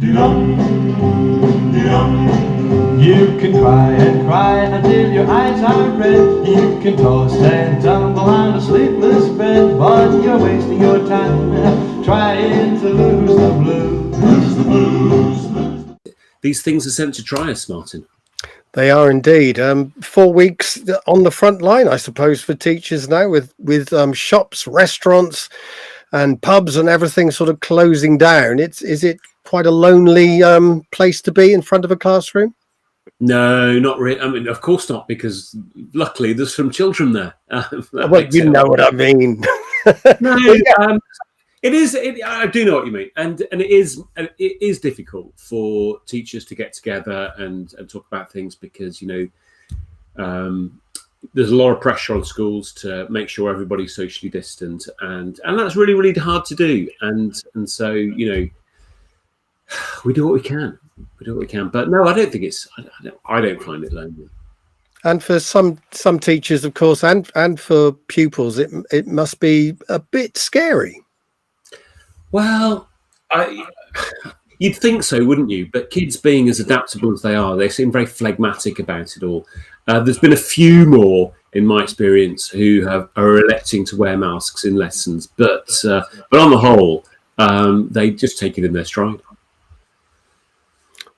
You can cry and cry until your eyes are red. You can toss and tumble on a sleepless bed, but you're wasting your time trying to lose the blues. Lose the blues. These things are sent to try us, Martin. They are indeed. 4 weeks on the front line, I suppose, for teachers now, with shops, restaurants, and pubs and everything sort of closing down. Is it quite a lonely place to be in front of a classroom? No, not really. I mean, of course not, because luckily there's some children there. Well, you know what I mean. No, it is. I do know what you mean, and it is difficult for teachers to get together and talk about things because there's a lot of pressure on schools to make sure everybody's socially distant, and that's really, really hard to do. And so we do what we can. But no, I don't think it's. I don't find it lonely. And for some teachers, of course, and for pupils, it must be a bit scary. Well, you'd think so, wouldn't you? But kids, being as adaptable as they are, they seem very phlegmatic about it all. There's been a few more, in my experience, who are electing to wear masks in lessons, but on the whole, they just take it in their stride.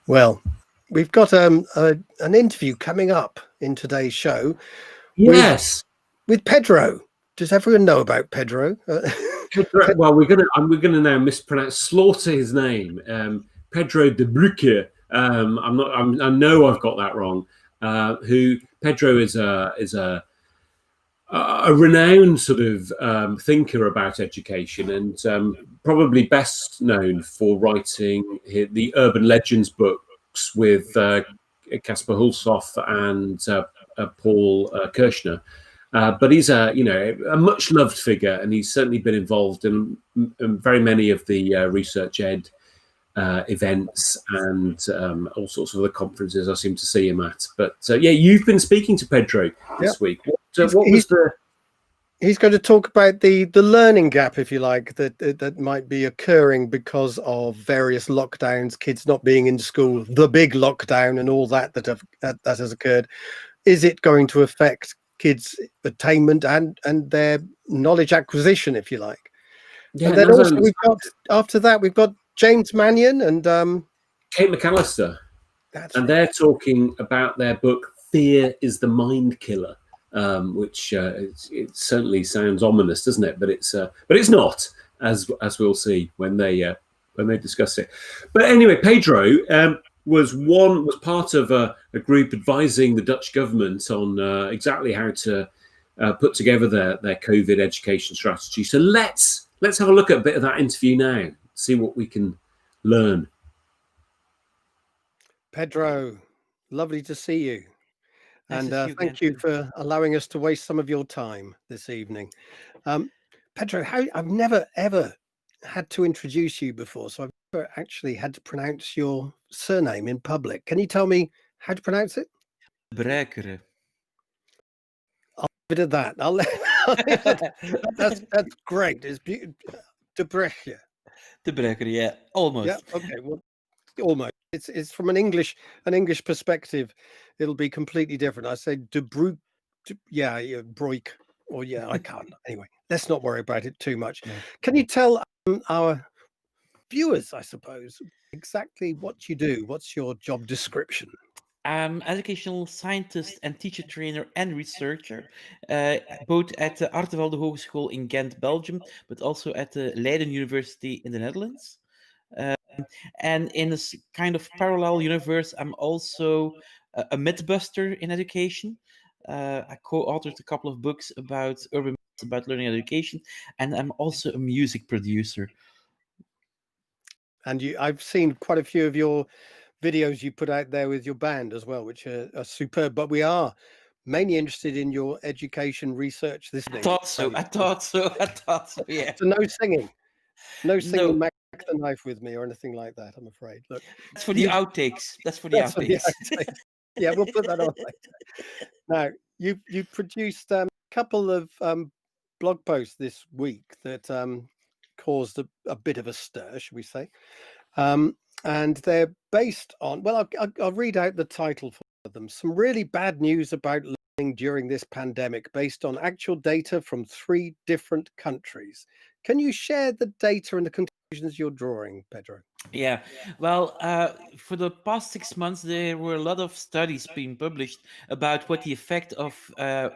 Well, we've got an interview coming up in today's show. Yes, with Pedro. Does everyone know about Pedro? Well, we're gonna now slaughter his name. Pedro De Bruyckere. I know I've got that wrong. Who Pedro is a renowned sort of thinker about education, and probably best known for writing the Urban Legends books with Caspar Hulshoff and Paul Kirschner. But he's a much loved figure, and he's certainly been involved in very many of the research ed events and all sorts of other conferences I seem to see him at. But you've been speaking to Pedro this week. He's going to talk about the learning gap, if you like, that might be occurring because of various lockdowns, kids not being in school, the big lockdown, and all that has occurred. Is it going to affect kids' attainment and their knowledge acquisition, if you like? Yeah, and then also we've got James Mannion and Kate McAllister, they're talking about their book "Fear is the Mind Killer," which it certainly sounds ominous, doesn't it? But it's not, as we'll see when they discuss it. But anyway, Pedro was part of a group advising the Dutch government on exactly how to put together their COVID education strategy. So let's have a look at a bit of that interview now, see what we can learn. Pedro, lovely to see you. And thank you for allowing us to waste some of your time this evening. Pedro, I've never, ever had to introduce you before, so I've never actually had to pronounce your surname in public. Can you tell me how to pronounce it? Bruyckere. I'll leave it at that. That's great. It's beautiful. De Bruyckere. De Bruyckere, yeah, almost. Yeah, okay, well, almost. It's from an English perspective, it'll be completely different. I say De Bruyck, Broik, or I can't. Anyway, let's not worry about it too much. Yeah. Can you tell our viewers, I suppose, exactly what you do? What's your job description? I'm educational scientist and teacher trainer and researcher, both at the Artevelde Hogeschool in Ghent, Belgium, but also at the Leiden University in the Netherlands. And in this kind of parallel universe, I'm also a mythbuster in education. I co-authored a couple of books about urban myths about learning and education, and I'm also a music producer. And I've seen quite a few of your videos you put out there with your band as well, which are superb. But we are mainly interested in your education research this evening. I thought so. Yeah. So no singing. Mac the knife with me or anything like that, I'm afraid. Look, that's for the outtakes. Yeah, we'll put that on later. Now, you produced a couple of blog posts this week that caused a bit of a stir, should we say? and they're based on, well, I'll read out the title for them. Some really bad news about learning during this pandemic based on actual data from 3 different countries. Can you share the data and the conclusions you're drawing, Pedro? Yeah, well, for the past 6 months, there were a lot of studies being published about what the effect of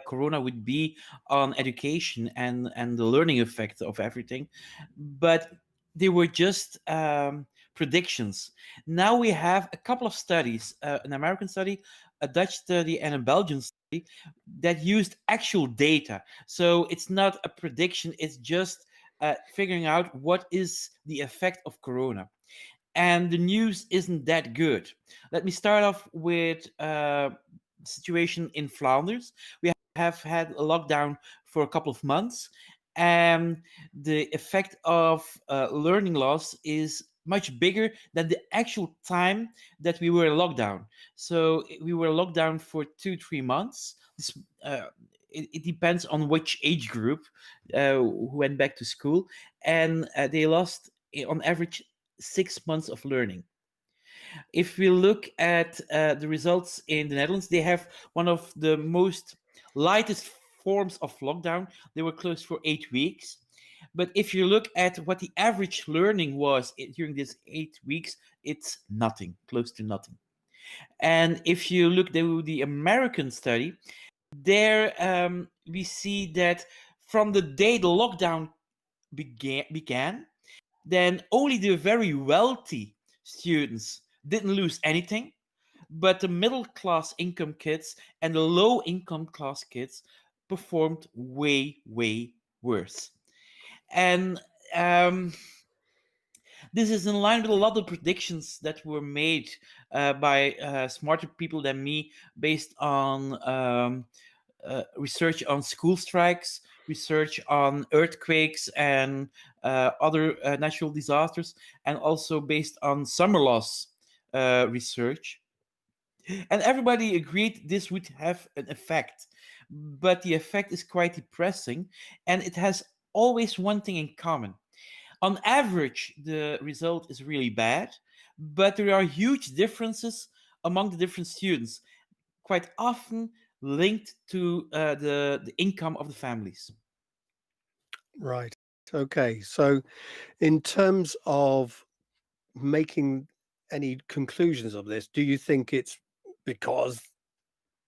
Corona would be on education and the learning effect of everything. But they were just predictions. Now we have a couple of studies, an American study, a Dutch study, and a Belgian study that used actual data. So it's not a prediction, it's just figuring out what is the effect of Corona. And the news isn't that good. Let me start off with the situation in Flanders. We have had a lockdown for a couple of months, and the effect of learning loss is much bigger than the actual time that we were in lockdown. So we were locked down for 2-3 months. It depends on which age group who went back to school, and they lost on average 6 months of learning. If we look at the results in the Netherlands, they have one of the most lightest forms of lockdown. They were closed for 8 weeks. But if you look at what the average learning was during these 8 weeks, it's nothing, close to nothing. And if you look at the American study, there we see that from the day the lockdown began, then only the very wealthy students didn't lose anything, but the middle class income kids and the low income class kids performed way, way worse. And this is in line with a lot of predictions that were made by smarter people than me based on research on school strikes, research on earthquakes and other natural disasters, and also based on summer loss research. And everybody agreed this would have an effect, but the effect is quite depressing, and it has always one thing in common. On average, the result is really bad, but there are huge differences among the different students, quite often linked to the income of the families. Right. Okay. So, in terms of making any conclusions of this, do you think it's because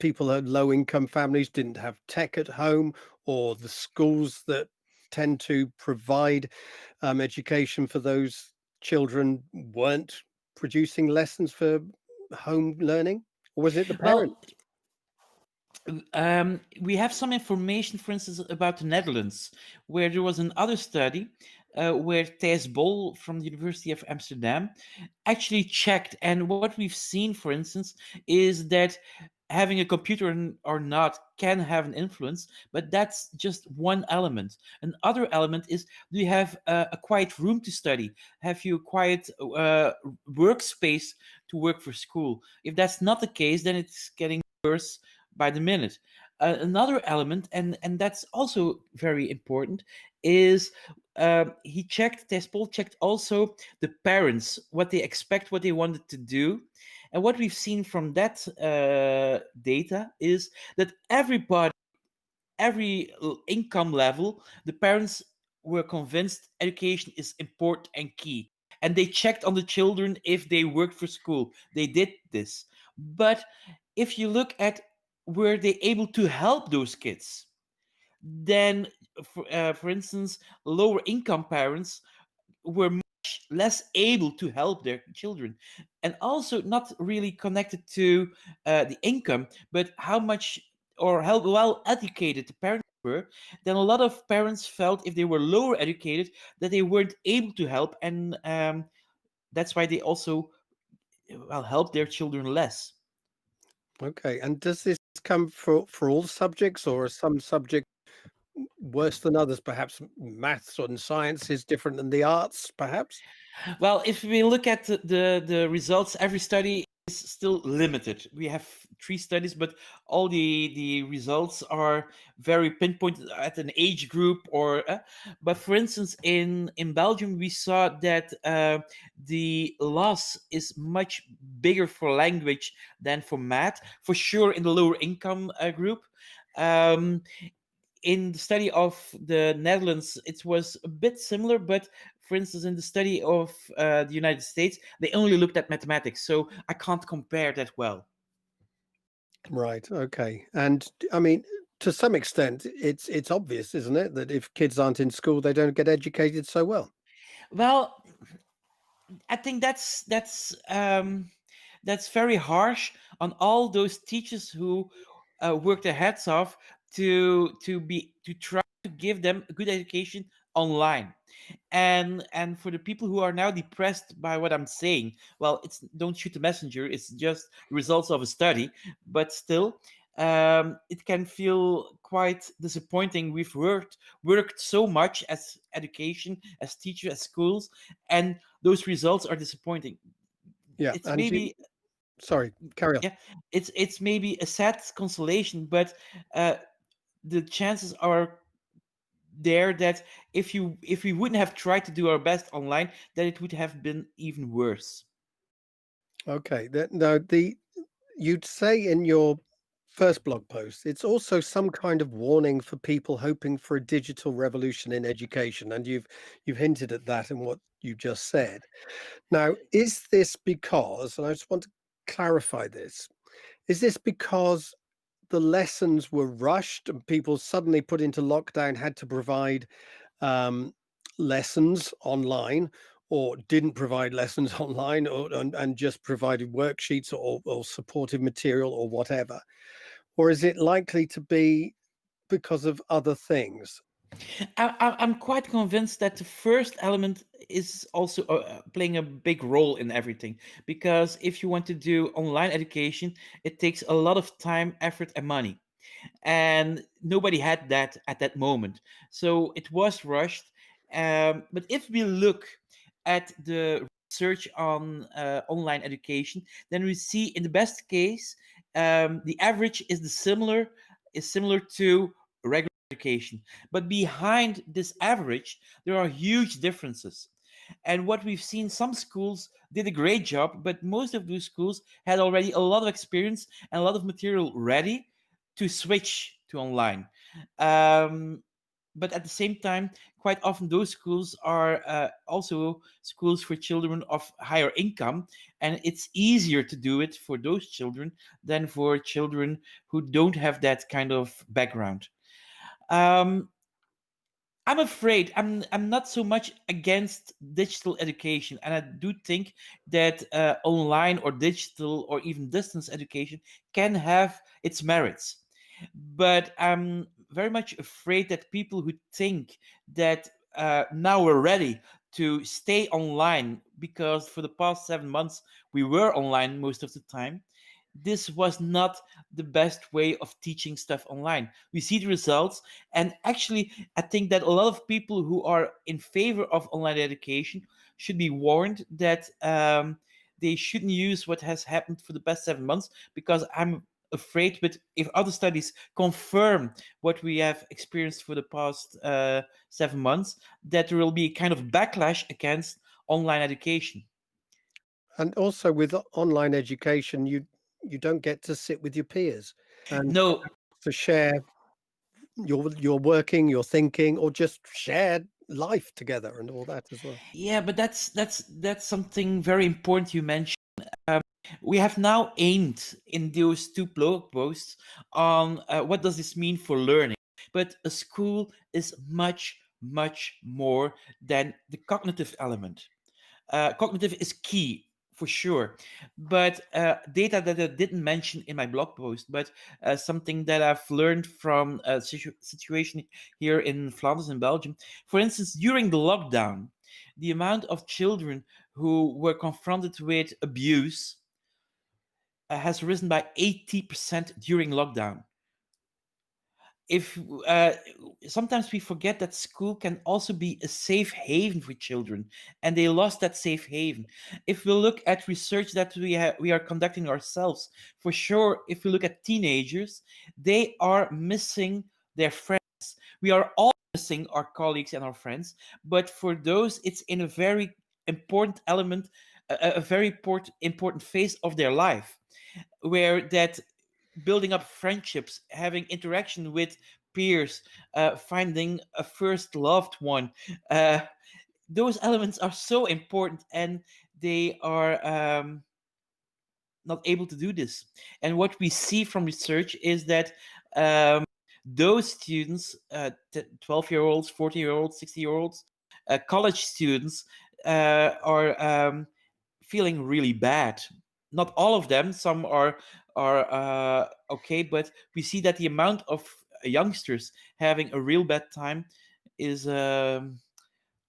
people at low income families didn't have tech at home, or the schools that tend to provide education for those children weren't producing lessons for home learning? Or was it the parents? Well, we have some information, for instance, about the Netherlands, where there was another study where Thijs Bol from the University of Amsterdam actually checked. And what we've seen, for instance, is that having a computer or not can have an influence, but that's just one element. Another element is, do you have a quiet room to study? Have you a quiet workspace to work for school? If that's not the case, then it's getting worse by the minute. Another element, and that's also very important, is he checked, Tespol checked also the parents, what they expect, what they wanted to do. And what we've seen from that data is that everybody, every income level, the parents were convinced education is important and key. And they checked on the children if they worked for school. They did this. But if you look at were they able to help those kids, then, for instance, lower income parents were much less able to help their children, and also not really connected to the income, but how much or how well educated the parents were. Then a lot of parents felt if they were lower educated that they weren't able to help, and that's why they also help their children less. Okay. And does this come for all subjects, or are some subjects worse than others? Perhaps maths and science is different than the arts, perhaps? Well, if we look at the results, every study is still limited. We have 3 studies, but all the results are very pinpointed at an age group. But for instance, in Belgium, we saw that the loss is much bigger for language than for math, for sure in the lower income group. In the study of the Netherlands, it was a bit similar, but for instance, in the study of the United States, they only looked at mathematics, so I can't compare that well. Right. Okay. And I mean, to some extent, it's obvious, isn't it, that if kids aren't in school, they don't get educated so well. Well, I think that's very harsh on all those teachers who work their heads off to try to give them a good education online. And for the people who are now depressed by what I'm saying, well, it's don't shoot the messenger. It's just results of a study, but still, it can feel quite disappointing. We've worked so much as education, as teachers, as schools, and those results are disappointing. Yeah. It's And maybe sorry, carry on. yeah, it's maybe a sad consolation, but the chances are there that if we wouldn't have tried to do our best online, that it would have been even worse. Okay. Now, you'd say in your first blog post, it's also some kind of warning for people hoping for a digital revolution in education, and you've hinted at that in what you just said. Now, is this because, and I just want to clarify this, is this because the lessons were rushed and people suddenly put into lockdown had to provide lessons online, or didn't provide lessons online, and just provided worksheets or supportive material or whatever? Or is it likely to be because of other things? I'm quite convinced that the first element is also playing a big role in everything, because if you want to do online education, it takes a lot of time, effort, and money, and nobody had that at that moment, so it was rushed. But if we look at the research on online education, then we see in the best case, the average is similar to regular education, but behind this average there are huge differences. And what we've seen, some schools did a great job, but most of those schools had already a lot of experience and a lot of material ready to switch to online. Um, but at the same time, quite often those schools are also schools for children of higher income, and it's easier to do it for those children than for children who don't have that kind of background. Um, I'm afraid I'm not so much against digital education, and I do think that online or digital or even distance education can have its merits. But I'm very much afraid that people who think that now we're ready to stay online, because for the past 7 months we were online most of the time, this was not the best way of teaching stuff online. We see the results, and actually, I think that a lot of people who are in favor of online education should be warned that they shouldn't use what has happened for the past 7 months, because I'm afraid, but if other studies confirm what we have experienced for the past 7 months, that there will be a kind of backlash against online education. And also with online education, you don't get to sit with your peers and No, to share your working, your thinking, or just share life together and all that as well. yeah, but that's something very important you mentioned. We have now aimed in those 2 blog posts on what does this mean for learning. But a school is much, much more than the cognitive element. Cognitive is key for sure, but data that I didn't mention in my blog post, but something that I've learned from a situation here in Flanders in Belgium. For instance, during the lockdown, the amount of children who were confronted with abuse has risen by 80% during lockdown. if sometimes we forget that school can also be a safe haven for children, and they lost that safe haven. If we look at research that we are conducting ourselves, for sure, if we look at teenagers, they are missing their friends. We are all missing our colleagues and our friends, but for those, it's in a very important element, a very important phase of their life, where that building up friendships, having interaction with peers, finding a first loved one. Those elements are so important, and they are not able to do this. And what we see from research is that those students, 12-year-olds, 40-year-olds, 60-year-olds, college students, are feeling really bad. Not all of them. Some are okay, but we see that the amount of youngsters having a real bad time is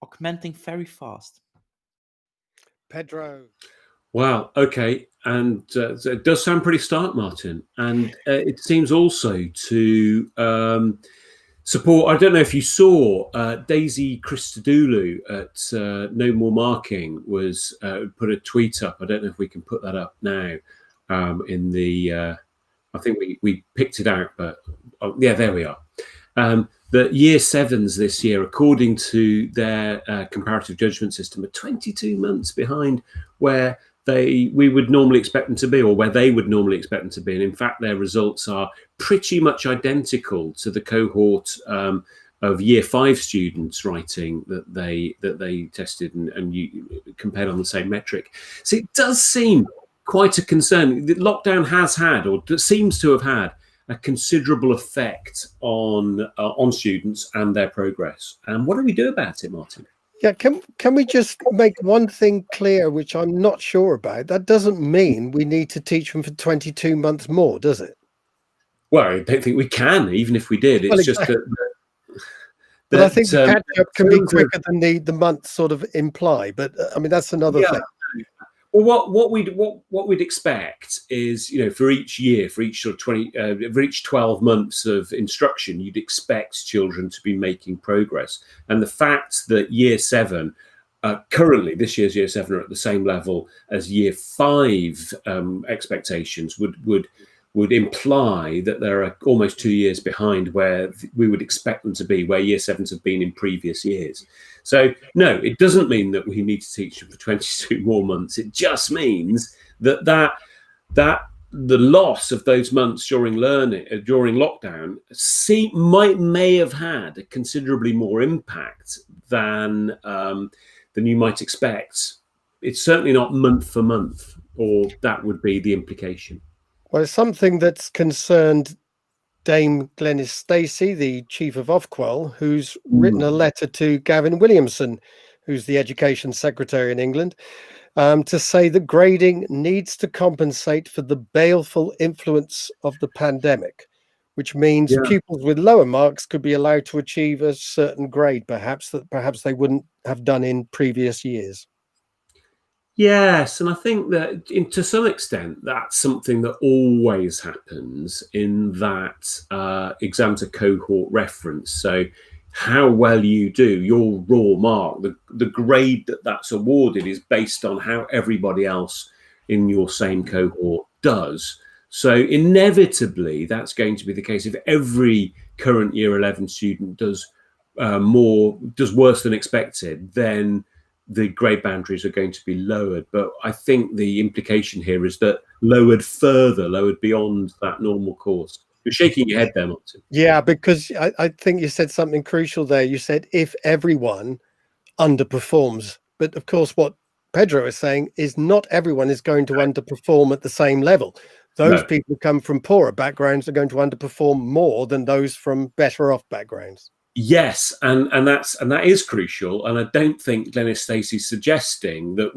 augmenting very fast. Pedro. Wow. Okay. And so it does sound pretty stark, Martin. And it seems also to support. I don't know if you saw Daisy Christodoulou at No More Marking was put a tweet up. I don't know if we can put that up now. In the, I think we picked it out, but yeah, there we are. The year sevens this year, according to their comparative judgment system, are 22 months behind where we would normally expect them to be, or where they would normally expect them to be. And in fact, their results are pretty much identical to the cohort of year five students writing that they tested and you compared on the same metric. So it does seem quite a concern. The lockdown has had, or seems to have had, a considerable effect on students and their progress. And what do we do about it, Martin? Yeah, can we just make one thing clear, which I'm not sure about? That doesn't mean we need to teach them for 22 months more, does it? Well, I don't think we can, even if we did. It's just that. But I think the catch-up can be quicker than the months sort of imply. But I mean, that's another thing. Well, what we'd expect is, for each year, for each sort of for each 12 months of instruction, you'd expect children to be making progress. And the fact that year seven, currently this year's year seven, are at the same level as year five expectations would imply that they're almost 2 years behind where we would expect them to be, where year sevens have been in previous years. So no, it doesn't mean that we need to teach them for 22 more months. It just means that the loss of those months during lockdown may have had a considerably more impact than you might expect. It's certainly not month for month, or that would be the implication. Well, it's something that's concerned Dame Glenys Stacey, the chief of Ofqual, who's written a letter to Gavin Williamson, who's the education secretary in England, to say that grading needs to compensate for the baleful influence of the pandemic, which means pupils with lower marks could be allowed to achieve a certain grade, perhaps they wouldn't have done in previous years. Yes, and I think that to some extent that's something that always happens in that exams are cohort reference. So how well you do, your raw mark, the grade that's awarded is based on how everybody else in your same cohort does. So inevitably that's going to be the case. If every current year 11 student does worse than expected, then the grade boundaries are going to be lowered. But I think the implication here is that lowered beyond that normal course. You're shaking your head there, Martin. Yeah, because I think you said something crucial there. You said if everyone underperforms. But of course, what Pedro is saying is not everyone is going to underperform at the same level. Those people who come from poorer backgrounds are going to underperform more than those from better off backgrounds. Yes, and that is crucial, and I don't think Glenys Stacey's suggesting that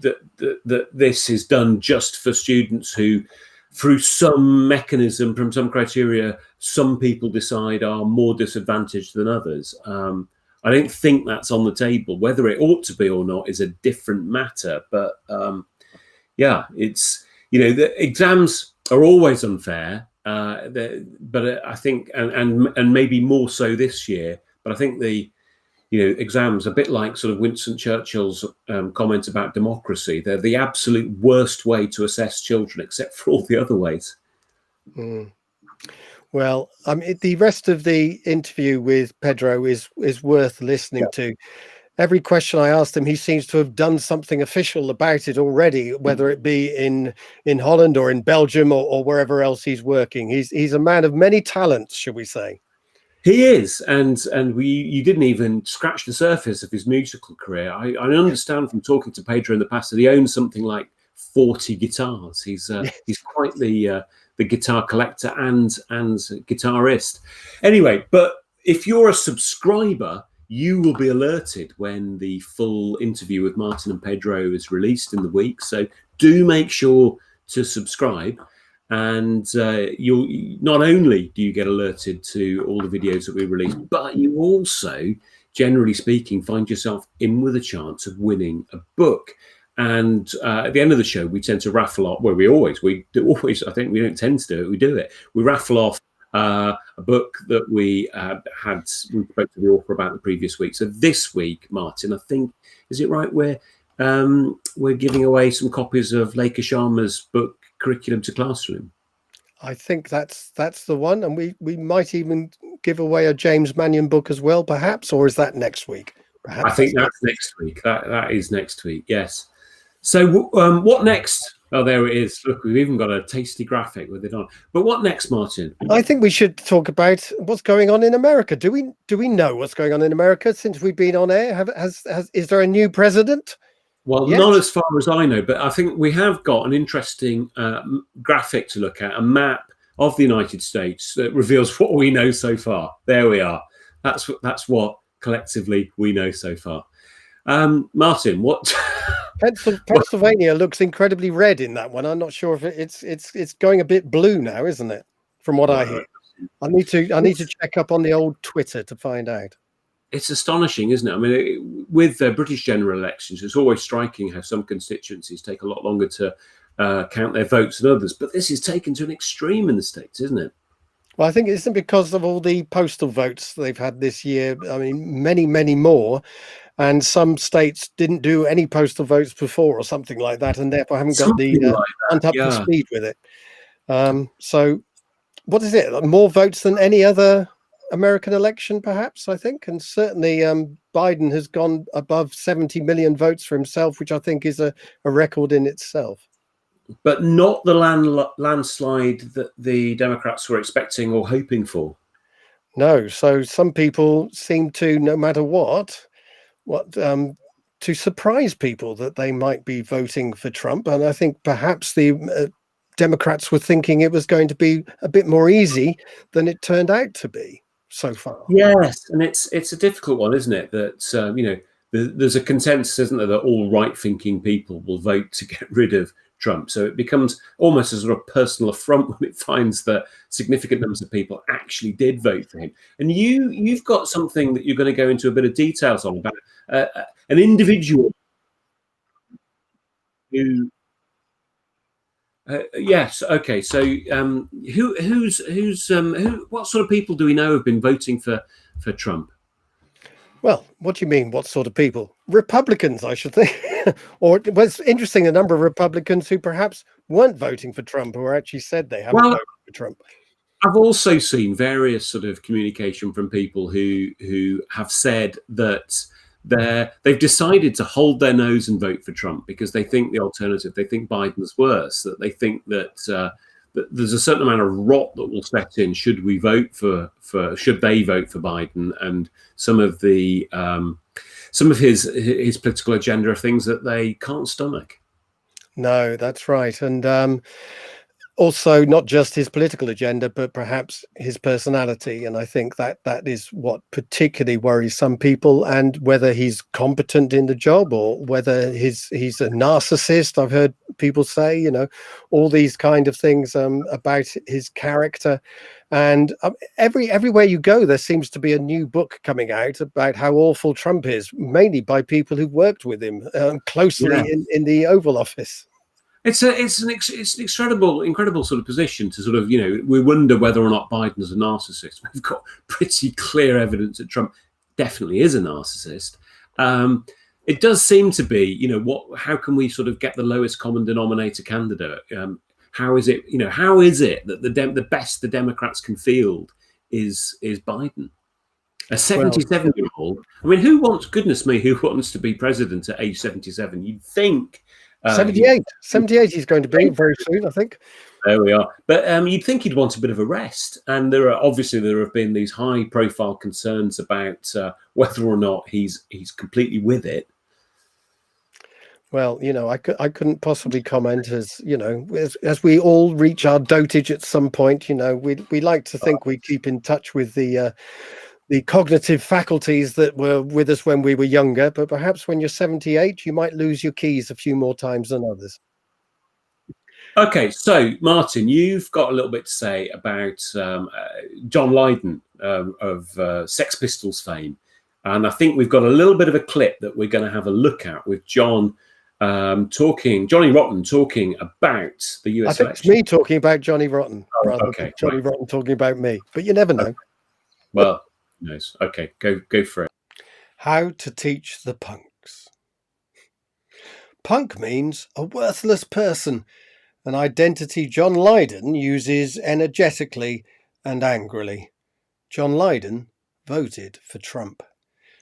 that this is done just for students who, through some mechanism, from some criteria, some people decide are more disadvantaged than others. I don't think that's on the table. Whether it ought to be or not is a different matter. But it's the exams are always unfair. But I think, and maybe more so this year. But I think the exams, a bit like sort of Winston Churchill's comment about democracy, they're the absolute worst way to assess children, except for all the other ways. Mm. Well, the rest of the interview with Pedro is worth listening to. Every question I asked him, he seems to have done something official about it already, whether it be in Holland or in Belgium or wherever else he's working. He's a man of many talents, shall we say? He is, and you didn't even scratch the surface of his musical career. I understand from talking to Pedro in the past that he owns something like 40 guitars. He's quite the guitar collector and guitarist. Anyway, but if you're a subscriber, you will be alerted when the full interview with Martin and Pedro is released in the week. So do make sure to subscribe. And you'll not only do you get alerted to all the videos that we release, but you also, generally speaking, find yourself in with a chance of winning a book. And at the end of the show, we tend to raffle off. Well, we always. I think we don't tend to do it. We do it. We raffle off a book that we spoke to the author about the previous week. So this week, Martin, I think, is it right? We're giving away some copies of Leica Sharma's book, Curriculum to Classroom. I think that's the one, and we might even give away a James Mannion book as well, perhaps, or is that next week? Perhaps I think that's next week. That is next week. Yes. So what next? Oh, there it is. Look, we've even got a tasty graphic with it on. But what next, Martin? I think we should talk about what's going on in America. Do we know what's going on in America since we've been on air? Is there a new president? Well, not as far as I know, but I think we have got an interesting graphic to look at, a map of the United States that reveals what we know so far. There we are. That's what collectively we know so far. Martin, what? Pennsylvania looks incredibly red in that one. I'm not sure if it's going a bit blue now, isn't it? From what I hear, I need to check up on the old Twitter to find out. It's astonishing, isn't it? I mean, with British general elections, it's always striking how some constituencies take a lot longer to count their votes than others. But this is taken to an extreme in the States, isn't it? Well, I think it isn't because of all the postal votes they've had this year. I mean, many, many more. And some states didn't do any postal votes before or something like that, and therefore haven't got aren't up to speed with it. So what is it? More votes than any other American election, perhaps, I think. And certainly Biden has gone above 70 million votes for himself, which I think is a record in itself. But not the landslide that the Democrats were expecting or hoping for. No. So some people seem to, no matter what to surprise people that they might be voting for Trump. And I think perhaps the Democrats were thinking it was going to be a bit more easy than it turned out to be so far. Yes, and it's a difficult one, isn't it? That there's a consensus, isn't there, that all right-thinking people will vote to get rid of Trump. So it becomes almost a sort of personal affront when it finds that significant numbers of people actually did vote for him. And you've got something that you're going to go into a bit of details on about an individual who. Yes. Okay. So what sort of people do we know have been voting for Trump? Well, what do you mean? What sort of people? Republicans, I should think. Or it was interesting, the number of Republicans who perhaps weren't voting for Trump or actually said they haven't voted for Trump. I've also seen various sort of communication from people who have said that they've decided to hold their nose and vote for Trump because they think the alternative, they think Biden's worse, that they think that there's a certain amount of rot that will set in should they vote for Biden, and some of his political agenda are things that they can't stomach. No, that's right. And also not just his political agenda, but perhaps his personality. And I think that is what particularly worries some people, and whether he's competent in the job or whether he's a narcissist. I've heard people say, all these kind of things about his character. And everywhere you go, there seems to be a new book coming out about how awful Trump is, mainly by people who worked with him closely in the Oval Office. It's an incredible sort of position to sort of, we wonder whether or not Biden's a narcissist. We've got pretty clear evidence that Trump definitely is a narcissist. It does seem to be, how can we sort of get the lowest common denominator candidate? How is it that the best the Democrats can field is Biden? A 77-year-old. I mean, who wants to be president at age 77? You'd think 78 he's going to be very soon, I think. There we are. But you'd think he'd want a bit of a rest. And there have been these high-profile concerns about whether or not he's completely with it. Well, I couldn't possibly comment, as we all reach our dotage at some point. We like to think we keep in touch with the cognitive faculties that were with us when we were younger, but perhaps when you're 78, you might lose your keys a few more times than others. Okay, so Martin, you've got a little bit to say about John Lydon of Sex Pistols fame, and I think we've got a little bit of a clip that we're going to have a look at with Johnny Rotten talking about the US I think election. It's me talking about Johnny Rotten rather than Johnny right. Rotten talking about me, but you never know. Okay. Well, who knows? Okay, go for it. How to teach the punks. Punk means a worthless person, an identity John Lydon uses energetically and angrily. John Lydon voted for Trump,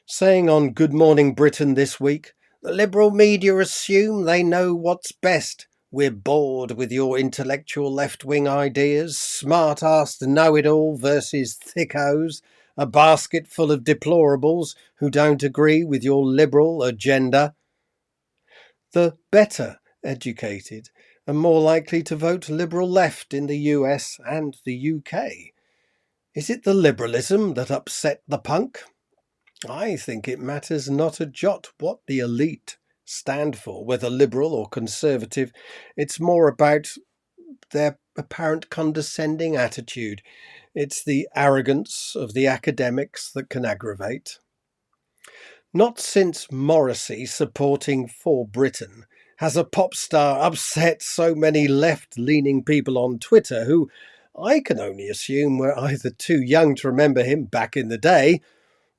saying on Good Morning Britain this week, "The liberal media assume they know what's best. We're bored with your intellectual left-wing ideas, smart-assed know-it-all versus thickos, a basket full of deplorables who don't agree with your liberal agenda. The better educated are more likely to vote liberal left in the US and the UK. Is it the liberalism that upset the punk? I think it matters not a jot what the elite stand for, whether liberal or conservative. It's more about their apparent condescending attitude. It's the arrogance of the academics that can aggravate. Not since Morrissey supporting For Britain has a pop star upset so many left-leaning people on Twitter who I can only assume were either too young to remember him back in the day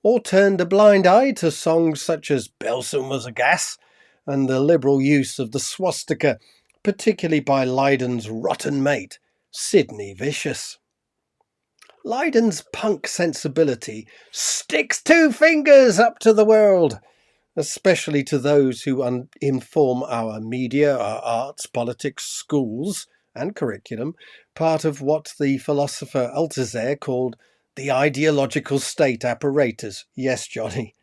or turned a blind eye to songs such as Belson Was a Gas and the liberal use of the swastika, particularly by Lydon's rotten mate, Sidney Vicious. Lydon's punk sensibility sticks two fingers up to the world, especially to those who inform our media, our arts, politics, schools and curriculum, part of what the philosopher Althusser called the ideological state apparatus. Yes, Johnny,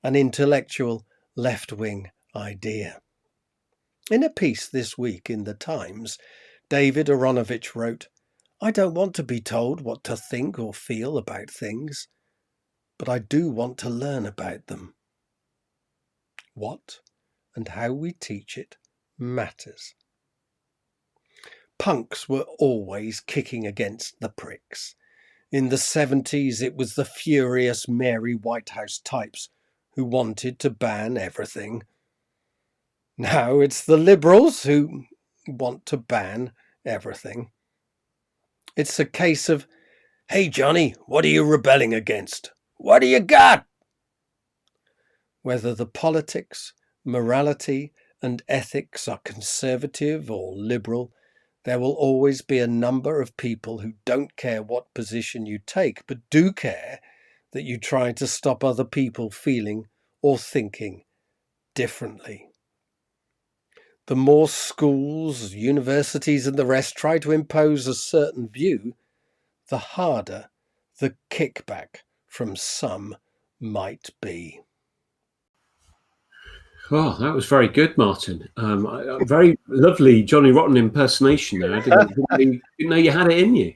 an intellectual left-wing idea. In a piece this week in The Times, David Aronovich wrote, "I don't want to be told what to think or feel about things, but I do want to learn about them. What and how we teach it matters." Punks were always kicking against the pricks. In the 70s, it was the furious Mary Whitehouse types who wanted to ban everything. Now it's the liberals who want to ban everything. It's a case of, "Hey, Johnny, what are you rebelling against? What do you got?" Whether the politics, morality, and ethics are conservative or liberal, there will always be a number of people who don't care what position you take, but do care that you try to stop other people feeling or thinking differently. The more schools, universities, and the rest try to impose a certain view, the harder the kickback from some might be. Oh, that was very good, Martin. Very lovely Johnny Rotten impersonation there. I didn't know you had it in you.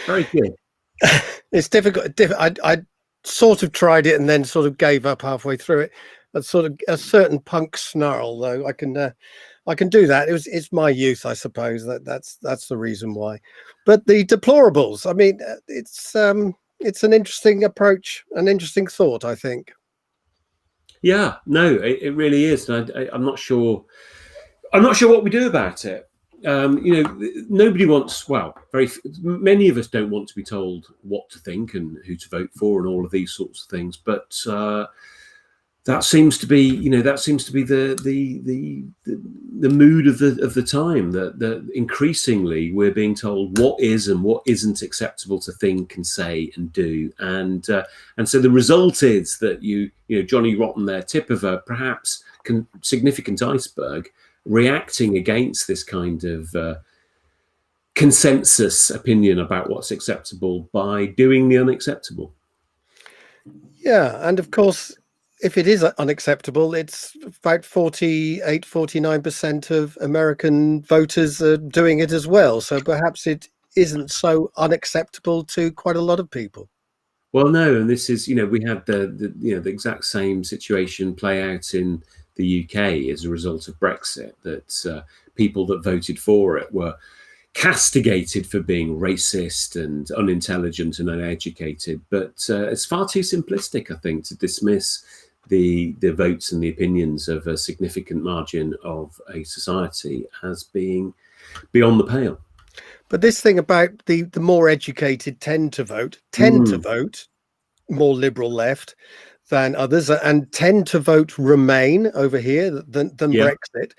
Very good. It's difficult. I sort of tried it and then sort of gave up halfway through it. That's sort of a certain punk snarl, though. I can do that. It's my youth, I suppose. That's the reason why. But the deplorables. I mean, it's an interesting approach, an interesting thought, I think. Yeah, no, it really is. And I'm not sure. I'm not sure what we do about it. Nobody wants. Well, many of us don't want to be told what to think and who to vote for and all of these sorts of things. But that seems to be, the mood of the time. That increasingly we're being told what is and what isn't acceptable to think and say and do, and so the result is that Johnny Rotten there, tip of a perhaps significant iceberg, reacting against this kind of consensus opinion about what's acceptable by doing the unacceptable. Yeah, and of course, if it is unacceptable, it's about 49% of American voters are doing it as well. So perhaps it isn't so unacceptable to quite a lot of people. Well, no, and this is, we had the exact same situation play out in the UK as a result of Brexit, that people that voted for it were castigated for being racist and unintelligent and uneducated. But it's far too simplistic, I think, to dismiss the votes and the opinions of a significant margin of a society as being beyond the pale. But this thing about the more educated tend to vote more liberal left than others, and tend to vote Remain over here than Brexit.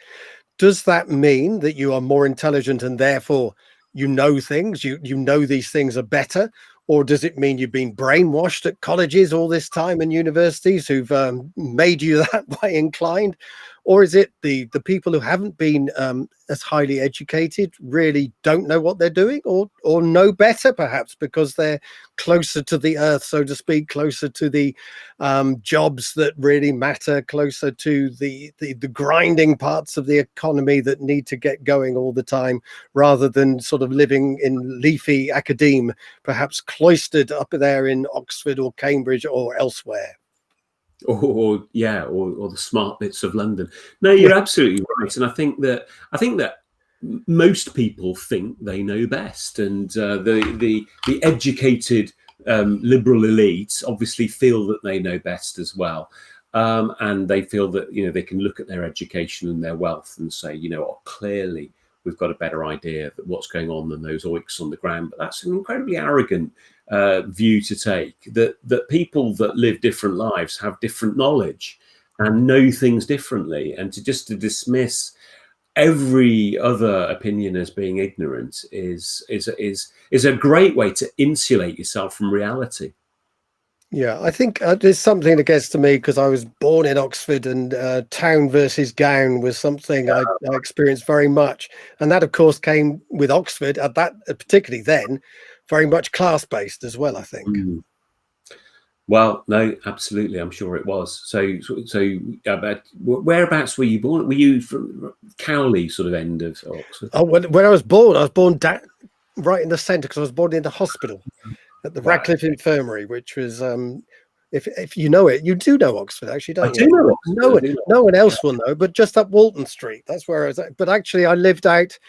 Does that mean that you are more intelligent and therefore you know things, you know these things are better? Or does it mean you've been brainwashed at colleges all this time and universities who've made you that way inclined? Or is it the people who haven't been as highly educated really don't know what they're doing, or know better, perhaps because they're closer to the earth, so to speak, closer to the jobs that really matter, closer to the grinding parts of the economy that need to get going all the time, rather than sort of living in leafy academe, perhaps cloistered up there in Oxford or Cambridge or elsewhere. Or the smart bits of London. No, you're absolutely right, and I think that most people think they know best, and the educated liberal elites obviously feel that they know best as well, and they feel that they can look at their education and their wealth and say, clearly we've got a better idea of what's going on than those oiks on the ground. But that's an incredibly arrogant view to take, that people that live different lives have different knowledge and know things differently, and to dismiss every other opinion as being ignorant is a great way to insulate yourself from reality. Yeah, I think there's something that gets to me because I was born in Oxford, and town versus gown was something I experienced very much. And that, of course, came with Oxford at that, particularly then, very much class-based as well, I think. Mm. Well, no, absolutely. I'm sure it was. So whereabouts were you born? Were you from Cowley sort of end of Oxford? Oh, when I was born right in the centre, because I was born in the hospital at the Radcliffe Infirmary, which was, if you know it, you do know Oxford, actually, don't you? I do know Oxford. No one else will know, but just up Walton Street. That's where I was at. But actually, I lived out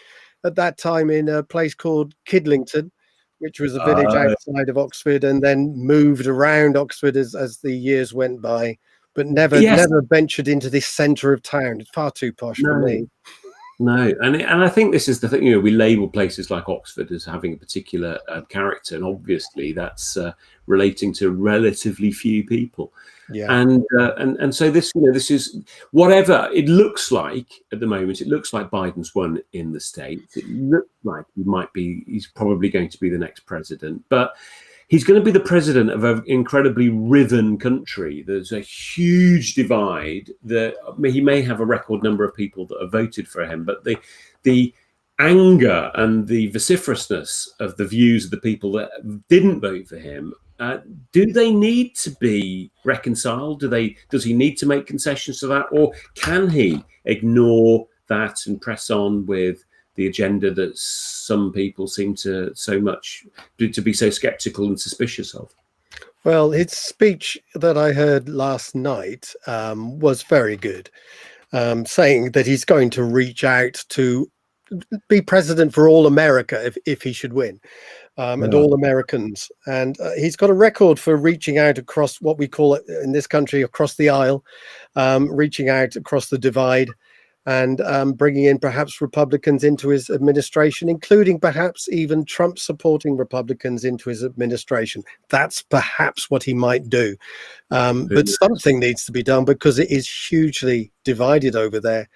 at that time in a place called Kidlington, which was a village outside of Oxford, and then moved around Oxford as the years went by, but never ventured into this centre of town. It's far too posh for me. No, and I think this is the thing. We label places like Oxford as having a particular character, and obviously that's relating to relatively few people. Yeah, and so this is whatever it looks like at the moment. It looks like Biden's won in the States. It looks like he's probably going to be the next president, but he's going to be the president of an incredibly riven country. There's a huge divide. He may have a record number of people that have voted for him, but the anger and the vociferousness of the views of the people that didn't vote for him, do they need to be reconciled? Does he need to make concessions to that, or can he ignore that and press on with the agenda that some people seem to be so skeptical and suspicious of? Well, his speech that I heard last night was very good, saying that he's going to reach out to be president for all America if he should win, and all Americans. And he's got a record for reaching out across what we call it in this country, across the aisle, reaching out across the divide. and bringing in perhaps Republicans into his administration, including perhaps even Trump supporting Republicans into his administration. That's perhaps what he might do. But something needs to be done because it is hugely divided over there.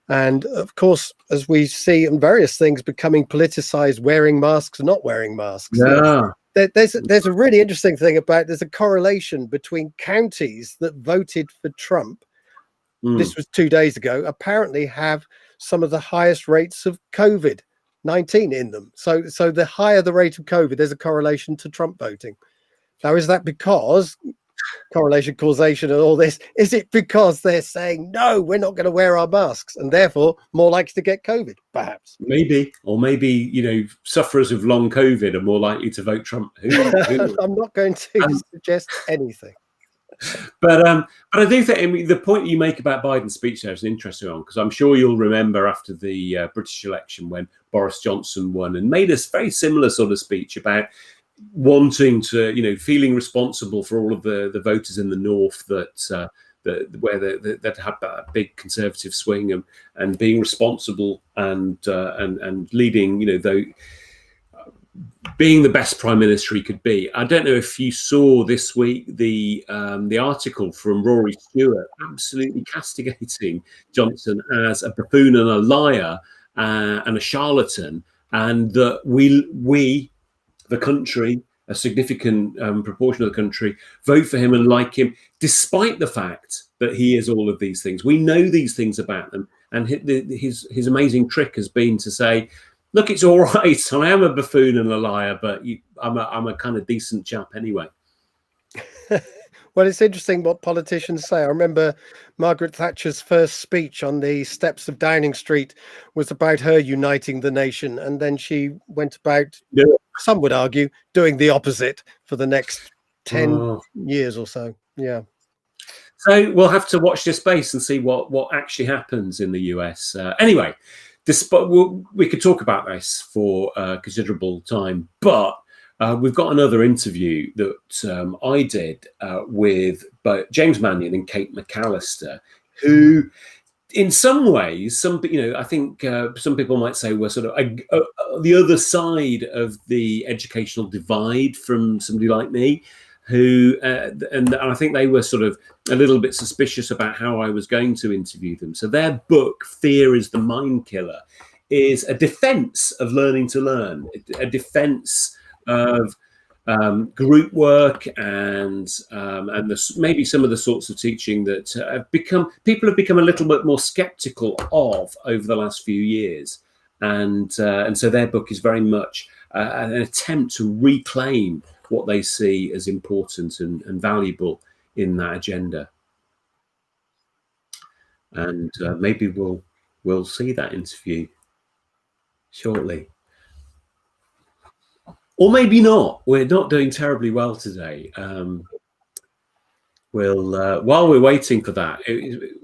And of course, as we see in various things becoming politicized, wearing masks, not wearing masks. Yeah. There's a really interesting thing about, there's a correlation between counties that voted for Trump. This was 2 days ago, apparently have some of the highest rates of COVID-19 in them. So the higher the rate of COVID, there's a correlation to Trump voting. Now, is that because correlation, causation, and all this? Is it because they're saying, no, we're not going to wear our masks and therefore more likely to get COVID, perhaps? Maybe, or maybe, sufferers of long COVID are more likely to vote Trump. I'm not going to suggest anything. But I do think the point you make about Biden's speech there is an interesting one, because I'm sure you'll remember after the British election when Boris Johnson won and made a very similar sort of speech about wanting to, feeling responsible for all of the voters in the north that had that big conservative swing and being responsible and leading, being the best prime minister he could be. I don't know if you saw this week the article from Rory Stewart absolutely castigating Johnson as a buffoon and a liar and a charlatan, and that we the country, a significant proportion of the country, vote for him and like him, despite the fact that he is all of these things. We know these things about them, and his amazing trick has been to say, look, it's all right. I am a buffoon and a liar, but I'm a kind of decent chap anyway. Well, it's interesting what politicians say. I remember Margaret Thatcher's first speech on the steps of Downing Street was about her uniting the nation. And then she went about, some would argue, doing the opposite for the next 10 years or so. Yeah. So we'll have to watch this space and see what actually happens in the US. Anyway, we could talk about this for considerable time, but we've got another interview that I did with James Mannion and Kate McAllister, who, in some ways, I think some people might say we're sort of the other side of the educational divide from somebody like me, who and I think they were sort of a little bit suspicious about how I was going to interview them. So their book, Fear is the Mind Killer, is a defense of learning to learn, a defense of group work and maybe some of the sorts of teaching that people have become a little bit more skeptical of over the last few years, and so their book is very much an attempt to reclaim what they see as important and valuable in that agenda. And maybe we'll see that interview shortly. Or maybe not. We're not doing terribly well today. We'll while we're waiting for that,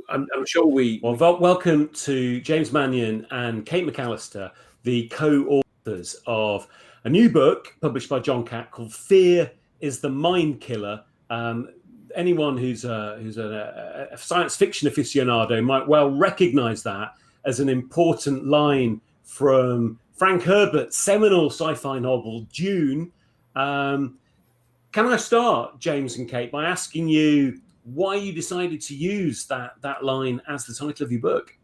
I'm sure welcome to James Mannion and Kate McAllister, the co-authors of a new book published by John Catt called Fear is the Mind Killer. Anyone who's a science fiction aficionado might well recognize that as an important line from Frank Herbert's seminal sci-fi novel, Dune. Can I start, James and Kate, by asking you why you decided to use that line as the title of your book?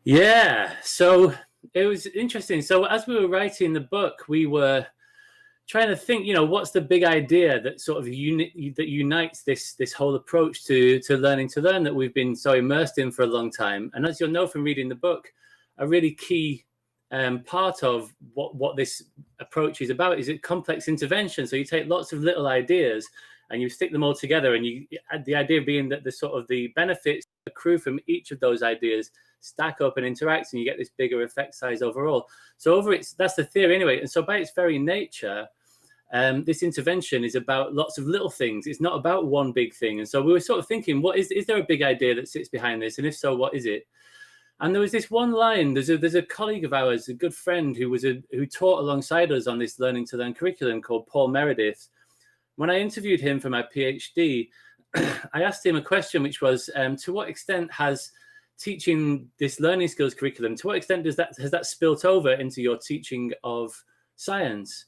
Yeah, so it was interesting. So as we were writing the book, we were trying to think, what's the big idea that sort of that unites this whole approach to learning to learn that we've been so immersed in for a long time. And as you'll know from reading the book, a really key part of what this approach is about is a complex intervention. So you take lots of little ideas and you stick them all together, and the idea being that the benefits accrue from each of those ideas stack up and interact, and you get this bigger effect size overall. So that's the theory anyway. And so by its very nature, this intervention is about lots of little things. It's not about one big thing. And so we were sort of thinking, is there a big idea that sits behind this? And if so, what is it? And there was this one line. There's a colleague of ours, a good friend who taught alongside us on this Learning to Learn curriculum called Paul Meredith. When I interviewed him for my PhD, I asked him a question, which was, to what extent has teaching this learning skills curriculum, to what extent has that spilt over into your teaching of science?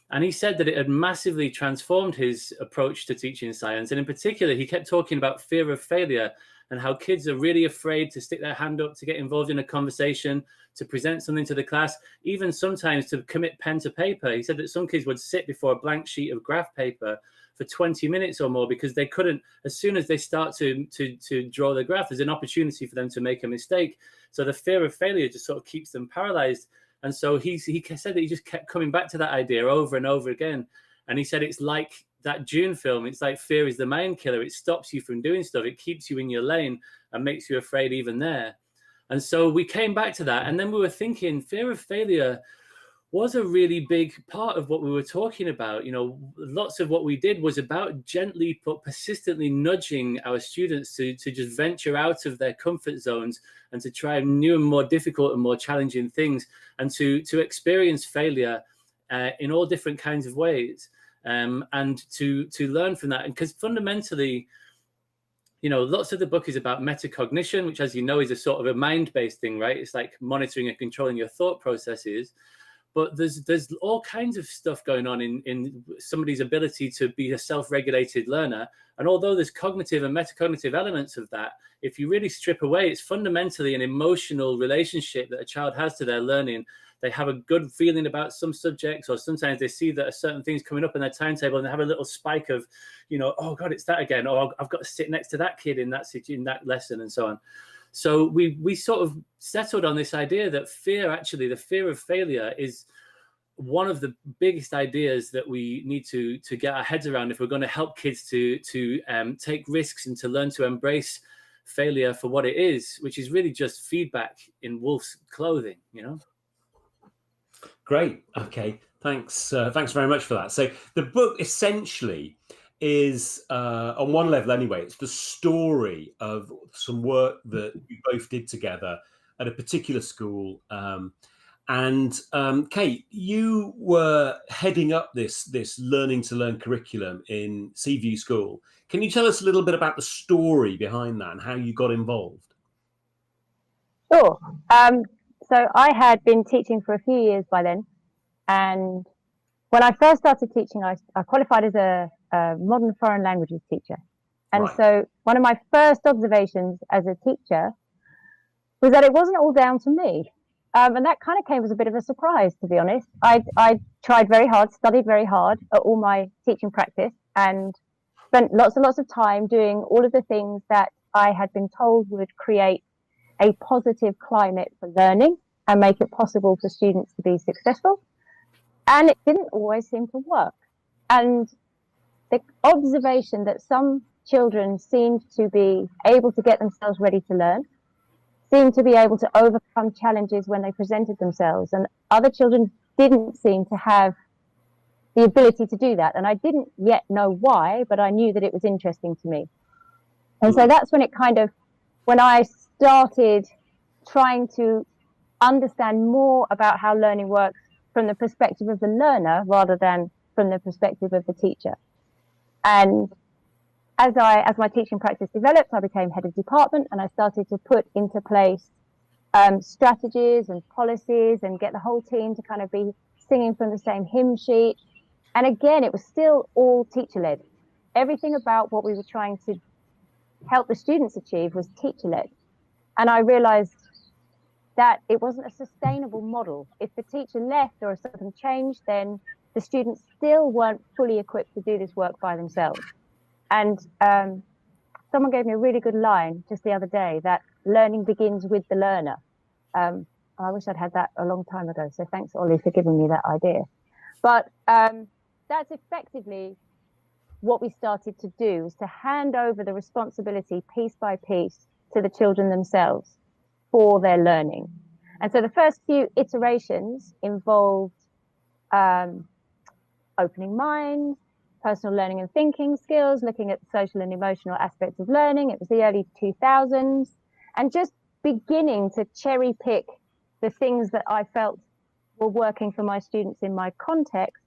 And he said that it had massively transformed his approach to teaching science. And in particular, he kept talking about fear of failure and how kids are really afraid to stick their hand up, to get involved in a conversation, to present something to the class, even sometimes to commit pen to paper. He said that some kids would sit before a blank sheet of graph paper for 20 minutes or more because they couldn't, as soon as they start to draw the graph, there's an opportunity for them to make a mistake. So the fear of failure just sort of keeps them paralyzed. And so he said that he just kept coming back to that idea over and over again. And he said it's like that Dune film. It's like fear is the mind killer. It stops you from doing stuff. It keeps you in your lane and makes you afraid even there. And so we came back to that. And then we were thinking fear of failure was a really big part of what we were talking about. You know, lots of what we did was about gently but persistently nudging our students to just venture out of their comfort zones and to try new and more difficult and more challenging things, and to experience failure in all different kinds of ways, and to learn from that. And because fundamentally, you know, lots of the book is about metacognition, which, as you know, is a sort of a mind-based thing, right? It's like monitoring and controlling your thought processes. But there's all kinds of stuff going on in somebody's ability to be a self-regulated learner. And although there's cognitive and metacognitive elements of that, if you really strip away, it's fundamentally an emotional relationship that a child has to their learning. They have a good feeling about some subjects, or sometimes they see that a certain thing's coming up in their timetable and they have a little spike of, you know, oh God, it's that again, or I've got to sit next to that kid in that lesson, and so on. So we sort of settled on this idea that fear, actually, the fear of failure, is one of the biggest ideas that we need to get our heads around if we're going to help kids to take risks and to learn to embrace failure for what it is, which is really just feedback in wolf's clothing, you know? Great. Okay. Thanks. Thanks very much for that. So the book essentially is, on one level anyway, it's the story of some work that you both did together at a particular school. And Kate, you were heading up this learning to learn curriculum in Seaview School. Can you tell us a little bit about the story behind that and how you got involved? Sure. So I had been teaching for a few years by then, and when I first started teaching, I qualified as a modern foreign languages teacher. And Right. So one of my first observations as a teacher was that it wasn't all down to me. And that kind of came as a bit of a surprise, to be honest. I tried very hard, studied very hard at all my teaching practice, and spent lots and lots of time doing all of the things that I had been told would create a positive climate for learning and make it possible for students to be successful. And it didn't always seem to work. And the observation that some children seemed to be able to get themselves ready to learn, seemed to be able to overcome challenges when they presented themselves, and other children didn't seem to have the ability to do that. And I didn't yet know why, but I knew that it was interesting to me. And so that's when when I started trying to understand more about how learning works from the perspective of the learner rather than from the perspective of the teacher. And as my teaching practice developed, I became head of department, and I started to put into place strategies and policies and get the whole team to kind of be singing from the same hymn sheet. And again, it was still all teacher-led. Everything about what we were trying to help the students achieve was teacher-led. And I realized that it wasn't a sustainable model. If the teacher left or if something changed, then the students still weren't fully equipped to do this work by themselves. And someone gave me a really good line just the other day, that learning begins with the learner. I wish I'd had that a long time ago. So thanks, Ollie, for giving me that idea. But that's effectively what we started to do, is to hand over the responsibility piece by piece to the children themselves for their learning. And so the first few iterations involved opening minds, personal learning and thinking skills, looking at the social and emotional aspects of learning. It was the early 2000s, and just beginning to cherry pick the things that I felt were working for my students in my context,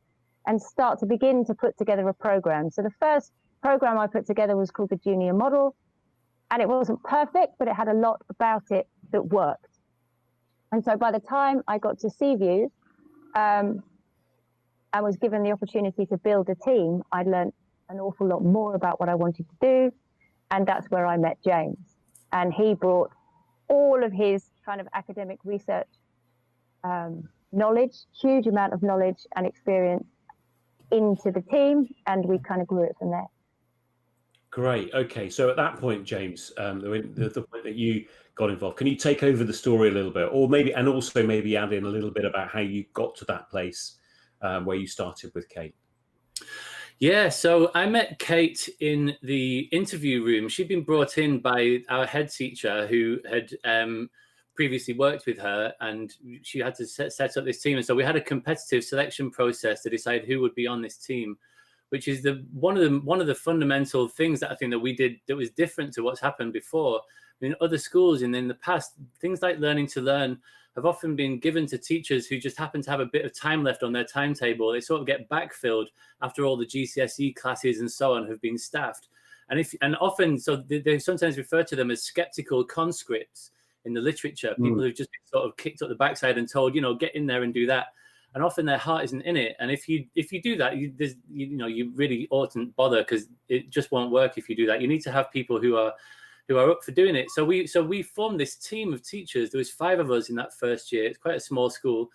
and start to begin to put together a program. So the first program I put together was called the Junior Model. And it wasn't perfect, but it had a lot about it that worked. And so by the time I got to Seaview, and was given the opportunity to build a team, I learned an awful lot more about what I wanted to do. And that's where I met James. And he brought all of his kind of academic research knowledge, huge amount of knowledge and experience into the team. And we kind of grew it from there. Great. Okay. So at that point, James, the point that you got involved, can you take over the story a little bit, or maybe, and also maybe add in a little bit about how you got to that place where you started with Kate? Yeah, so I met Kate in the interview room. She'd been brought in by our head teacher who had previously worked with her, and she had to set up this team. And so we had a competitive selection process to decide who would be on this team, which is one of the fundamental things that I think that we did that was different to what's happened before. In other schools and in the past, things like learning to learn have often been given to teachers who just happen to have a bit of time left on their timetable. They sort of get backfilled after all the GCSE classes and so on have been staffed. And often, so they sometimes refer to them as skeptical conscripts in the literature, people who've just been sort of kicked up the backside and told, get in there and do that. And often their heart isn't in it. And if you do that, you really oughtn't bother, because it just won't work if you do that. You need to have people who are up for doing it. So we formed this team of teachers. There was 5 of us in that first year. It's quite a small school.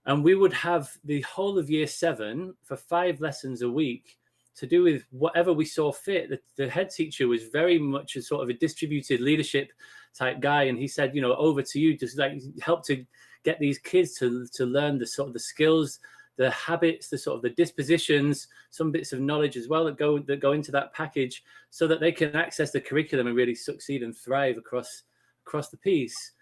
And we would have the whole of year 7 for 5 lessons a week to do with whatever we saw fit. The head teacher was very much a sort of a distributed leadership type guy. And he said, over to you, just like help to get these kids to learn the sort of the skills, the habits, the sort of the dispositions, some bits of knowledge as well that go into that package, so that they can access the curriculum and really succeed and thrive across the piece.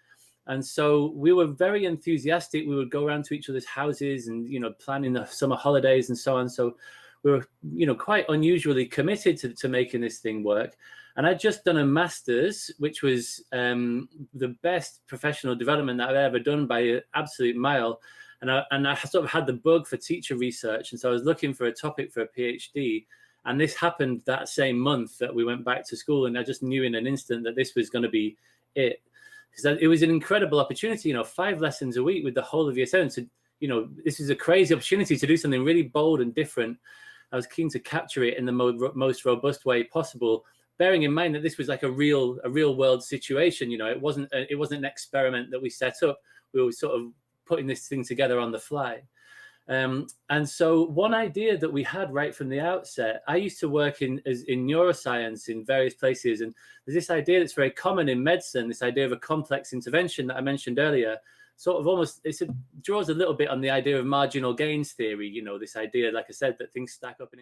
And so we were very enthusiastic. We would go around to each other's houses and planning the summer holidays and so on. So we were quite unusually committed to making this thing work. And I'd just done a master's, which was the best professional development that I've ever done by an absolute mile. And I sort of had the bug for teacher research. And so I was looking for a topic for a PhD. And this happened that same month that we went back to school. And I just knew in an instant that this was going to be it. Because it was an incredible opportunity, 5 lessons a week with the whole of year 7. So, this is a crazy opportunity to do something really bold and different. I was keen to capture it in the most robust way possible, bearing in mind that this was like a real world situation. It wasn't an experiment that we set up. We were sort of putting this thing together on the fly. And so one idea that we had right from the outset, I used to work in neuroscience in various places. And there's this idea that's very common in medicine, this idea of a complex intervention that I mentioned earlier, sort of almost, it draws a little bit on the idea of marginal gains theory, this idea, like I said, that things stack up.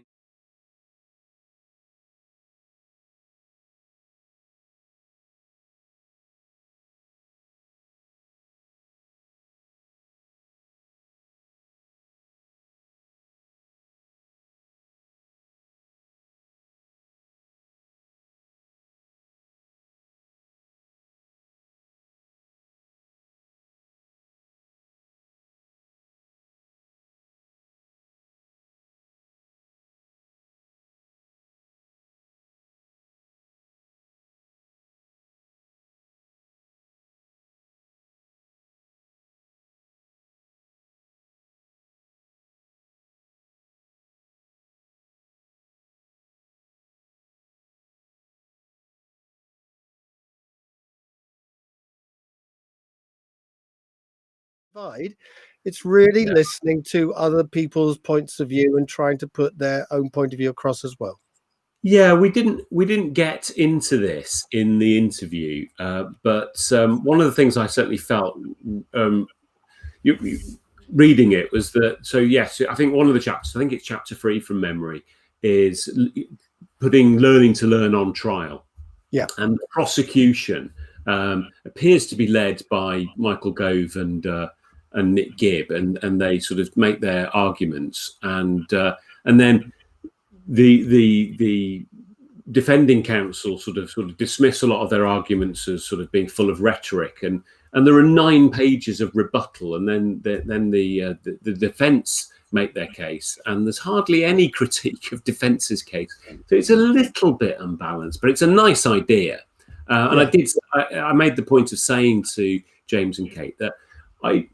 It's really listening to other people's points of view and trying to put their own point of view across as well. Yeah, we didn't get into this in the interview, but one of the things I certainly felt reading it was that. So yes, I think one of the chapters, I think it's chapter 3 from memory, is putting learning to learn on trial. Yeah, and the prosecution appears to be led by Michael Gove and Nick Gibb, and they sort of make their arguments, and then the defending counsel sort of dismiss a lot of their arguments as sort of being full of rhetoric, and there are 9 pages of rebuttal, and then the defence make their case, and there's hardly any critique of defence's case. So it's a little bit unbalanced, but it's a nice idea. And I made the point of saying to James and Kate that I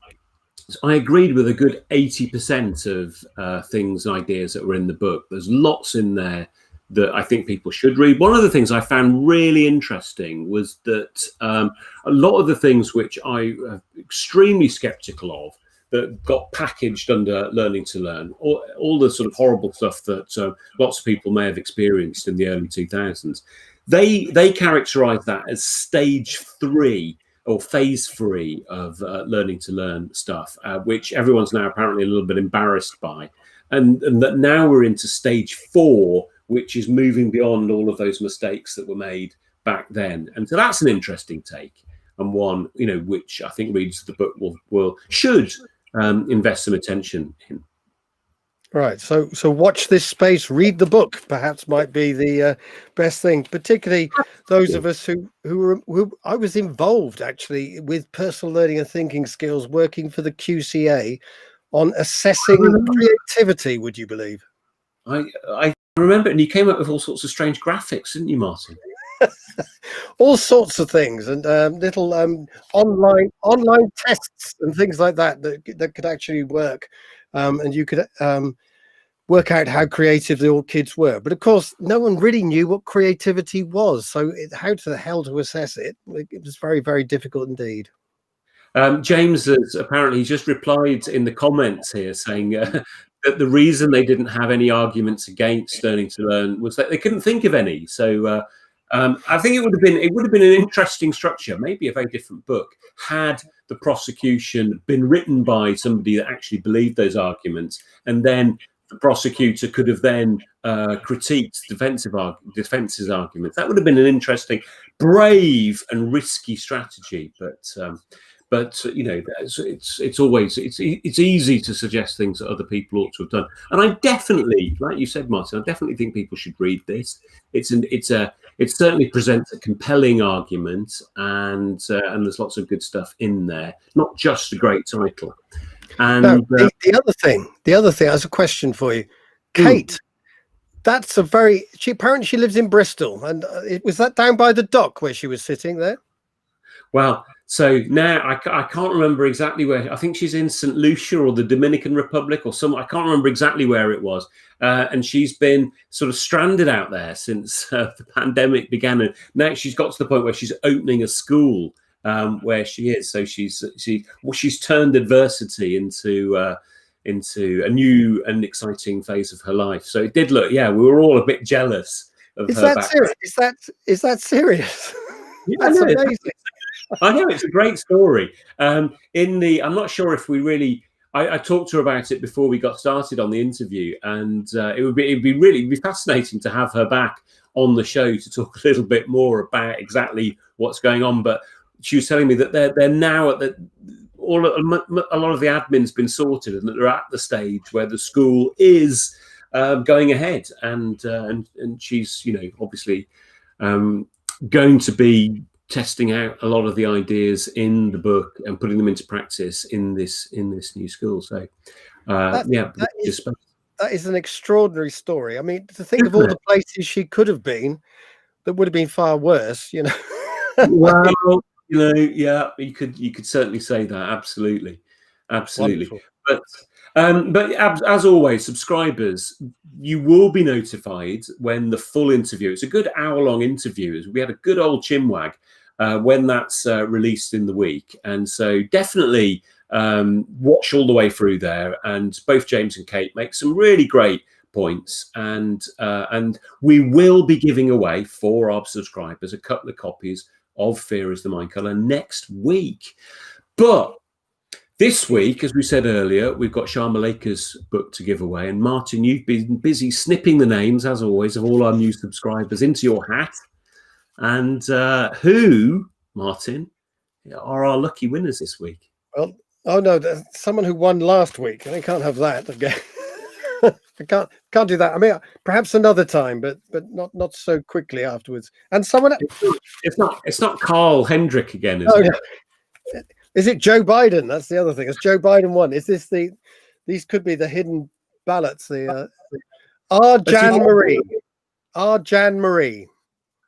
agreed with a good 80% of things and ideas that were in the book. There's lots in there that I think people should read. One of the things I found really interesting was that a lot of the things which I am extremely skeptical of that got packaged under Learning to Learn, all the sort of horrible stuff that lots of people may have experienced in the early 2000s, they characterize that as stage 3 or phase 3 of Learning to Learn stuff, which everyone's now apparently a little bit embarrassed by. And that now we're into stage 4, which is moving beyond all of those mistakes that were made back then. And so that's an interesting take, and one, which I think readers of the book should invest some attention in. Right. So watch this space, read the book, perhaps might be the best thing, particularly those of us who I was involved actually with personal learning and thinking skills, working for the QCA on assessing creativity. Would you believe? I remember, and you came up with all sorts of strange graphics, didn't you, Martin? All sorts of things, and little online tests and things like that could actually work, and you could work out how creative the old kids were. But of course, no one really knew what creativity was, so how to the hell to assess it? It was very, very difficult indeed. James has apparently just replied in the comments here saying that the reason they didn't have any arguments against Learning to Learn was that they couldn't think of any. So I think it would have been an interesting structure, maybe a very different book, had the prosecution been written by somebody that actually believed those arguments, and then the prosecutor could have then critiqued defence's arguments. That would have been an interesting, brave, and risky strategy. But it's easy to suggest things that other people ought to have done. And I definitely, like you said, Martin, I definitely think people should read this. It certainly presents a compelling argument, and there's lots of good stuff in there, not just a great title. And no, the other thing, as a question for you, Kate. That's apparently she lives in Bristol, and was that down by the dock where she was sitting there? Well, so now I can't remember exactly where. I think she's in St. Lucia or the Dominican Republic or somewhere. I can't remember exactly where it was. And she's been sort of stranded out there since the pandemic began. And now she's got to the point where she's opening a school where she is. So she's turned adversity into a new and exciting phase of her life. So it did look, we were all a bit jealous of her. Is that serious? Yeah, that's amazing. I know, it's a great story. I'm not sure if we really. I talked to her about it before we got started on the interview, and it'd be fascinating to have her back on the show to talk a little bit more about exactly what's going on. But she was telling me that they're now at a lot of the admin's been sorted, and that they're at the stage where the school is going ahead, and she's obviously going to be testing out a lot of the ideas in the book and putting them into practice in this new school. So that is an extraordinary story. I mean, to think of all the places she could have been that would have been far worse, Well, you could certainly say that. Absolutely. Wonderful. But as always, subscribers, you will be notified when the full interview, it's a good hour-long interview. We had a good old chinwag when that's released in the week. And so definitely watch all the way through there. And both James and Kate make some really great points. And we will be giving away for our subscribers a couple of copies of Fear is the Mind Colour next week. But this week, as we said earlier, we've got Sharma Laker's book to give away. And Martin, you've been busy snipping the names, as always, of all our new subscribers into your hat. And who, Martin, are our lucky winners this week? Well, there's someone who won last week, and I can't have that again. I can't do that. I mean, perhaps another time, but not so quickly afterwards. And someone it's not Carl Hendrick again, is it? Yeah. Is it Joe Biden? That's the other thing. Has Joe Biden won? Is this these could be the hidden ballots? The Jan Marie.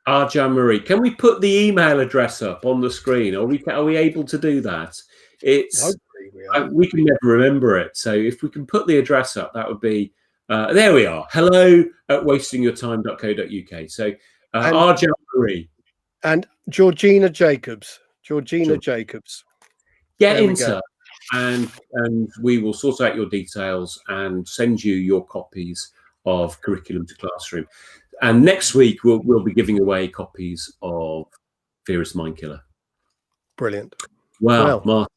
Arjan Marie. Can we put the email address up on the screen? Are we able to do that? It's we can never remember it. So if we can put the address up, that would be there we are. hello@wastingyourtime.co.uk. So Arjan Marie and Georgina Jacobs. Jacobs. Get in touch, and we will sort out your details and send you your copies of Curriculum to Classroom. And next week we'll be giving away copies of Fear is the Mind Killer. Brilliant. Wow, Mark.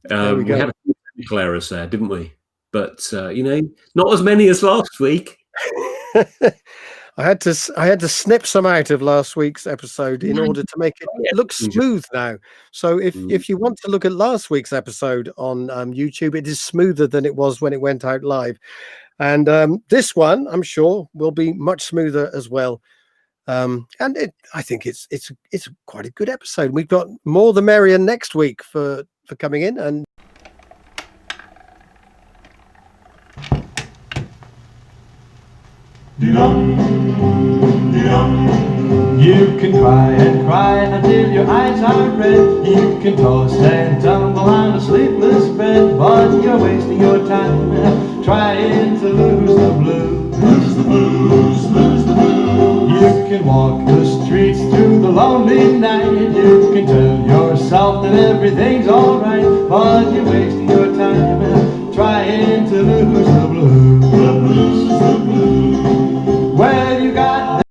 We had a few technical errors there, didn't we? But not as many as last week. I had to snip some out of last week's episode in order to make it look smooth now. So if you want to look at last week's episode on YouTube, it is smoother than it was when it went out live. And this one, I'm sure, will be much smoother as well. And I think it's quite a good episode. We've got more the merrier next week for coming in. And you can cry and cry until your eyes are red. You can toss and tumble on a sleepless bed, but you're wasting your time trying to lose the blues. Lose the blues, lose the blues. You can walk the streets through the lonely night. You can tell yourself that everything's alright, but you're wasting